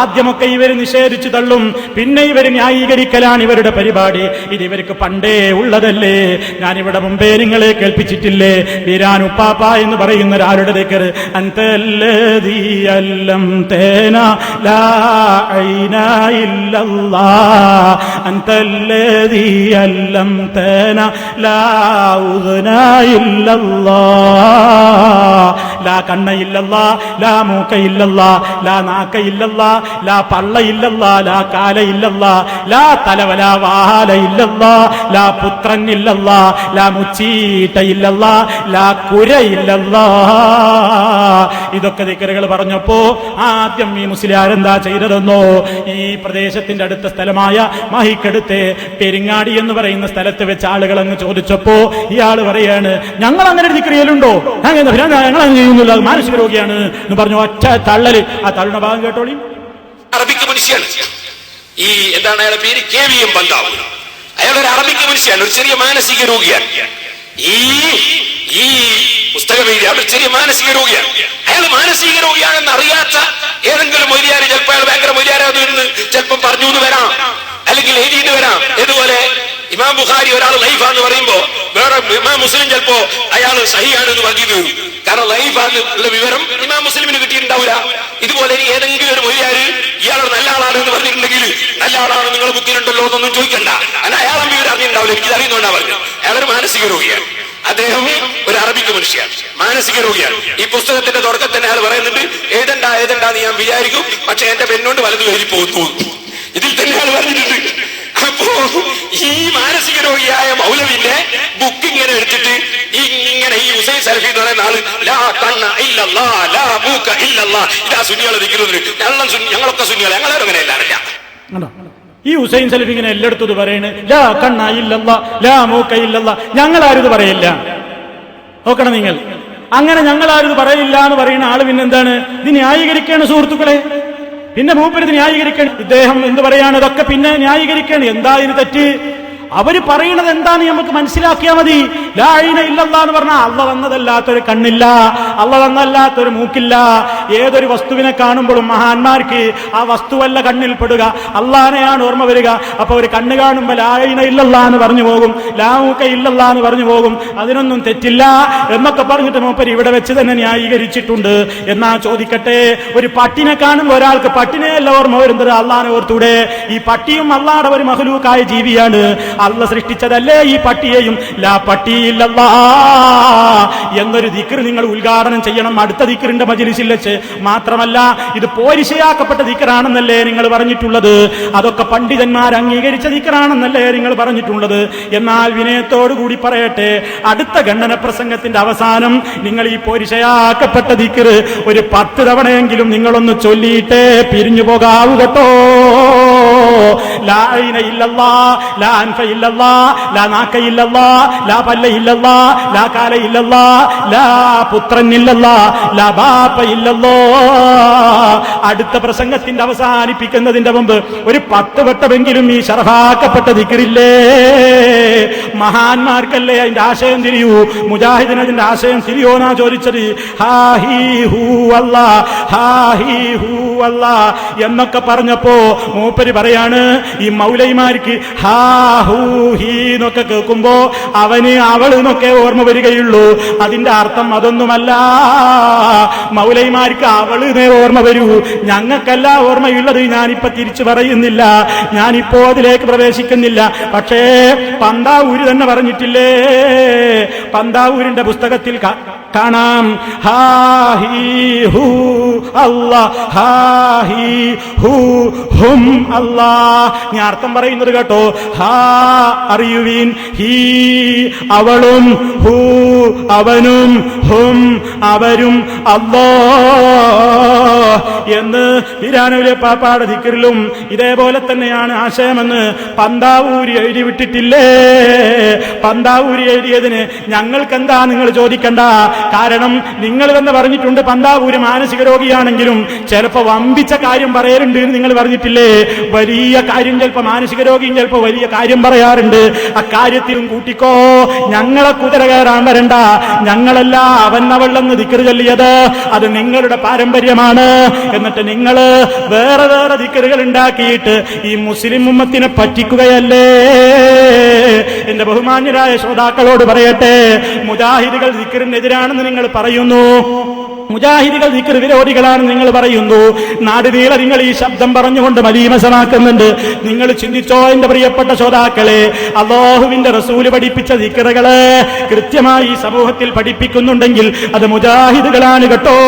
ആദ്യമൊക്കെ ഇവർ നിഷേധിച്ചു തള്ളും, പിന്നെ ഇവർ ന്യായീകരിക്കലാണ് ഇവരുടെ പരിപാടി. ഇത് ഇവർക്ക് പണ്ടേ ഉള്ളതല്ലേ. ഞാനിവിടെ മുമ്പേ നിങ്ങളെ കേൾപ്പിച്ചിട്ടില്ലേ, വീരാൻ ഉപ്പാപ്പ എന്ന് പറയുന്ന ഒരാളുടെ ദിക്ർ, അൻതല്ലദീ അല്ലംതനാ ലാ ഐന ഇല്ലല്ലാഹ്, അൻതല്ലദീ അല്ലംതനാ ലാ ഉദ്ന ഇല്ലല്ലാഹ്, ലാ കണ്ണ ഇല്ലല്ലാഹ്, ലാ മൂക്ക ഇല്ലല്ലാഹ്, ലാ നാക്ക ഇല്ലല്ലാഹ്, ലാ പള്ള ഇല്ലല്ലാഹ്, ലാ കാല ഇല്ലല്ലാഹ്, ലാ തലവല വാല ഇല്ലല്ലാഹ്, ലാ പുത്രൻ ഇല്ലല്ലാഹ്, ലാ മുച്ചീട്ട ഇല്ലല്ലാഹ്, ലാ കുര ഇല്ലല്ലാഹ്. ഇതൊക്കെ ദിക്റുകൾ പറഞ്ഞപ്പോ ആദ്യം ഈ മുസ്ലിയാർ എന്താ ചെയ്തതെന്നോ, ഈ പ്രദേശത്തിന്റെ അടുത്ത സ്ഥലമായ മാഹിക്കടുത്തെ പെരിങ്ങാടി എന്ന് പറയുന്ന സ്ഥലത്ത് വെച്ച് ആളുകൾ അങ്ങ് ചോദിച്ചപ്പോ ഇയാൾ പറയാണ്, ഞങ്ങൾ അങ്ങനെ ഒരു ദിക്ർ ചെയ്യലുണ്ടോ, ഞങ്ങൾ അങ്ങനെ ചെയ്യുന്നില്ല, മാനസിക രോഗിയാണ് എന്ന് പറഞ്ഞു. ഒറ്റ തള്ളല്. ആ തള്ളുന്ന ഭാഗം കേട്ടോളി. അറബിക്ക് മനുഷ്യൻ, ഈ എന്താണ് അയാളുടെ പേര്, KVM ബന്ധാവ്. അയാളൊരു അറബിക്ക് മനുഷ്യൻ, ഒരു ചെറിയ മാനസിക രോഗിയാണ്. ഈ പുസ്തകം എഴുതി അയാൾ ചെറിയ മാനസിക രോഗിയാണ്. അയാൾ മാനസിക രോഗിയാണെന്ന് അറിയാത്ത ഏതെങ്കിലും മൊയ്ലിയാർ ചിലപ്പോൾ അയാൾ ഭയങ്കര മൊയ്ലിയാരാന്ന് ചിലപ്പം പറഞ്ഞു എന്ന് വരാം, അല്ലെങ്കിൽ എഴുതിയിട്ട് വരാം. ഇതുപോലെ ഇമാം ബുഖാരി ഒരാൾ ലൈഫാന്ന് പറയുമ്പോ വേറെ ഇമാം മുസ്ലിം ചിലപ്പോ അയാൾ സഹിയാണെന്ന് പറഞ്ഞത്, കാരണം ലൈഫാന്നുള്ള വിവരം ഇമാം മുസ്ലിമിന് കിട്ടിയിട്ടുണ്ടാവില്ല. ഇതുപോലെ ഏതെങ്കിലും ഒരു മൊയ്ലിയാര് ഇയാൾ നല്ല ആളാണ് എന്ന് പറഞ്ഞിട്ടുണ്ടെങ്കിൽ നല്ല ആളാണ് നിങ്ങളുടെ ബുക്കിലുണ്ടല്ലോ എന്നൊന്നും ചോദിക്കണ്ട, അല്ല അയാളെ വിവരം അറിഞ്ഞിട്ടുണ്ടാവില്ല, എനിക്ക് അറിയുന്നുണ്ടാ പറഞ്ഞു. അയാളൊരു മാനസിക രോഗിയാണ്, അദ്ദേഹം ഒരു അറബിക്ക് മനുഷ്യയാണ്, മാനസിക രോഗിയാണ്. ഈ പുസ്തകത്തിന്റെ തുടക്കത്തിൽ തന്നെ അയാൾ പറയുന്നുണ്ട്, ഏതെണ്ടാന്ന് ഞാൻ വിചാരിക്കും, പക്ഷെ എന്റെ പെണ്ണോണ്ട് വലതു കയറി പോകുന്നു. ഇതിൽ തന്നെ അയാൾ പറഞ്ഞിട്ടുണ്ട്. അപ്പോ ഈ മാനസിക രോഗിയായ മൗലവിന്റെ ബുക്ക് ഇങ്ങനെ എടുത്തിട്ട് ഇങ്ങനെ ഈ ഹുസൈൻ സലഫി എന്ന് പറയുന്ന ആള് ലാ കണ്ണ ഇല്ലല്ലാഹ് ലാ മൂക്ക ഇല്ലല്ലാഹ്, ഇതാ സുന്നികളെ ദിക്റുന്നത്. ഞങ്ങളൊക്കെ സുന്നികളെ, ഞങ്ങളാരും അങ്ങനെ എല്ലാറില്ല. ഈ ഹുസൈൻ സലഫി ഇങ്ങനെ എല്ലായിടത്തും പറയണ്, ലാ കണ്ണ ഇല്ലല്ലാഹ് ലാ മൂക്ക ഇല്ലല്ലാഹ്, ഞങ്ങളാരും ഇത് പറയില്ല. നോക്കണം നിങ്ങൾ, അങ്ങനെ ഞങ്ങളാരും ഇത് പറയില്ല എന്ന് പറയുന്ന ആള് പിന്നെന്താണ് ഇത് ന്യായീകരിക്കാണ് സുഹൃത്തുക്കളെ. പിന്നെ മൂപ്പരിത് ന്യായീകരിക്കണം. ഇദ്ദേഹം എന്ത് പറയാണ്, ഇതൊക്കെ പിന്നെ ന്യായീകരിക്കണം. എന്താ ഇതിന് തെറ്റ്? അവര് പറയുന്നത് എന്താന്ന് നമുക്ക് മനസ്സിലാക്കിയാൽ മതി. ലാ ഇലാഹ ഇല്ലല്ലാഹ് എന്ന് പറഞ്ഞാൽ അള്ള തന്നതല്ലാത്തൊരു കണ്ണില്ല, അള്ള തന്നല്ലാത്തൊരു മൂക്കില്ല. ഏതൊരു വസ്തുവിനെ കാണുമ്പോഴും മഹാന്മാർക്ക് ആ വസ്തുവല്ല കണ്ണിൽ പെടുക, അള്ളാനെയാണ് ഓർമ്മ വരിക. അപ്പൊ ഒരു കണ്ണ് കാണുമ്പോൾ ലാ ഇലാഹ ഇല്ലല്ലാഹ് എന്ന് പറഞ്ഞു പോകും, ലാ മൂക്ക ഇല്ലല്ലാഹ് എന്ന് പറഞ്ഞു പോകും. അതിനൊന്നും തെറ്റില്ല എന്നൊക്കെ പറഞ്ഞിട്ട് മൂപ്പര് ഇവിടെ വെച്ച് തന്നെ ന്യായീകരിച്ചിട്ടുണ്ട്. എന്നാ ചോദിക്കട്ടെ, ഒരു പട്ടിനെ കാണുമ്പോൾ ഒരാൾക്ക് പട്ടിനെയല്ല ഓർമ്മ വരുന്നത്, അള്ളാനെ ഓർത്തൂടെ? ഈ പട്ടിയും അള്ളാടെ ഒരു മഖ്ലൂക്കായ ജീവിയാണ്, അള്ള സൃഷ്ടിച്ചതല്ലേ ഈ പട്ടിയെയും. ലാ പട്ടിയില്ലല്ലാ എന്നൊരു ദിക്ർ നിങ്ങൾ ഉദ്ഘാടനം ചെയ്യണം അടുത്ത ദിക്റിന്റെ മജ്‌ലിസിൽ വെച്ച്. മാത്രമല്ല ഇത് പോരിശയാക്കപ്പെട്ട ദിക്റാണെന്നല്ലേ നിങ്ങൾ പറഞ്ഞിട്ടുള്ളത്, അതൊക്കെ പണ്ഡിതന്മാർ അംഗീകരിച്ച ദിക്റാണെന്നല്ലേ നിങ്ങൾ പറഞ്ഞിട്ടുള്ളത്. എന്നാൽ വിനയത്തോടു കൂടി പറയട്ടെ, അടുത്ത ഖണ്ഡന പ്രസംഗത്തിന്റെ അവസാനം നിങ്ങൾ ഈ പോരിശയാക്കപ്പെട്ട ദിക്ർ ഒരു 10 തവണയെങ്കിലും നിങ്ങളൊന്ന് ചൊല്ലിയിട്ടേ പിരിഞ്ഞു പോകാവൂ കേട്ടോ. ലാ ഇലാഹ ഇല്ലല്ലാഹ് ലാ അൻഫ ഇല്ലല്ലാഹ് ലാ നാക്ക ഇല്ലല്ലാഹ് ലാ പല്ല ഇല്ലല്ലാഹ് ലാ കാല ഇല്ലല്ലാഹ് ലാ പുത്രൻ ഇല്ലല്ലാഹ് ലാ ബാപ്പ ഇല്ലല്ലാഹ്. അടുത്ത പ്രസംഗത്തിന്റെ അവസാനിപ്പിക്കുന്നതിന്റെ മുമ്പ് ഒരു 10 വട്ടമെങ്കിലും ഈ ശറഹാക്കപ്പെട്ട ദിക്റില്ലേ. മഹാന്മാർക്കല്ലേ അതിന്റെ ആശയം തിരിയൂ, മുജാഹിദിന് അതിന്റെ ആശയം തിരിയോന്നാ ചോദിച്ചത്. ഹാ ഹീ ഹൂ അല്ലാഹ് ഹാ ഹീ ഹൂ അല്ലാഹ് എന്നൊക്കെ പറഞ്ഞപ്പോ മൂപ്പര് പറയാണ്, ഈ മൗലൈമാർക്ക് ഹാ ഹൂ ഹീ എന്നൊക്കെ കേൾക്കുമ്പോ അവന് അവൾ എന്നൊക്കെ ഓർമ്മ വരികയുള്ളൂ. അതിന്റെ അർത്ഥം അതൊന്നുമല്ല. മൗലൈമാർക്ക് അവളിനെ ഓർമ്മ വരൂ, ഞങ്ങൾക്കല്ല ഓർമ്മയുള്ളത്. ഞാനിപ്പോ തിരിച്ചു പറയുന്നില്ല, ഞാനിപ്പോ അതിലേക്ക് പ്രവേശിക്കുന്നില്ല. പക്ഷേ പന്താവൂര് തന്നെ പറഞ്ഞിട്ടില്ലേ, പന്താവൂരിന്റെ പുസ്തകത്തിൽ കാണാം, ഹാ ഹീ ഹൂ അല്ലാഹ് ഹാ ഹീ ഹൂ ഹും അല്ലാഹ്. ഞാൻ അർത്ഥം പറയുന്നത് കേട്ടോ. ഹാ അറിയുവീൻ, ഹീ അവളും, ഹൂ അവനും, ഹും അവരും, അല്ലാഹ് എന്ന് പിരാനൂലെ പാപ്പാടെ ദിക്റിലും ഇതേപോലെ തന്നെയാണ് ആശയമെന്ന് പന്താവൂരി എഴുതി വിട്ടിട്ടില്ലേ. പന്താവൂരി എഴുതിയതിന് ഞങ്ങൾക്കെന്താ നിങ്ങൾ ചോദിക്കണ്ട, കാരണം നിങ്ങൾ തന്നെ പറഞ്ഞിട്ടുണ്ട് പന്താവൂര് മാനസിക രോഗിയാണെങ്കിലും ചിലപ്പോ വമ്പിച്ച കാര്യം പറയലുണ്ട് എന്ന് നിങ്ങൾ പറഞ്ഞിട്ടില്ലേ? വലിയ കാര്യം ചിലപ്പോ മാനസിക രോഗിയും ചിലപ്പോ വലിയ കാര്യം പറയാറുണ്ട്. അക്കാര്യത്തിലും കൂട്ടിക്കോ, ഞങ്ങളെ കുതിര കയറാൻ വരണ്ട. ഞങ്ങളല്ല അവന്നവളെന്ന് ദിക്ർ ചൊല്ലിയത്, അത് നിങ്ങളുടെ പാരമ്പര്യമാണ്. എന്നിട്ട് നിങ്ങൾ വേറെ വേറെ ദിക്റുകൾ ഉണ്ടാക്കിയിട്ട് ഈ മുസ്ലിം ഉമ്മത്തിനെ പറ്റിക്കുകയല്ലേ? എന്റെ ബഹുമാന്യരായ ശ്രോതാക്കളോട് പറയട്ടെ, മുജാഹിദുകൾ ദിക്റിനെതിരാണെന്ന് നിങ്ങൾ പറയുന്നു, മുജാഹിദുകൾ ദിക്ർ വിരോധികളാണെന്ന് നിങ്ങൾ പറയുന്നു. നാടുനീളെ നിങ്ങൾ ഈ ശബ്ദം പറഞ്ഞുകൊണ്ട് മലീമസമാക്കുന്നുണ്ട്. നിങ്ങൾ ചിന്തിച്ചോ എന്റെ പ്രിയപ്പെട്ട ശ്രോതാക്കളെ, അല്ലാഹുവിന്റെ റസൂല് പഠിപ്പിച്ച ദിക്റുകള് കൃത്യമായി സമൂഹത്തിൽ പഠിപ്പിക്കുന്നുണ്ടെങ്കിൽ അത് മുജാഹിദുകളാണ് കേട്ടോ.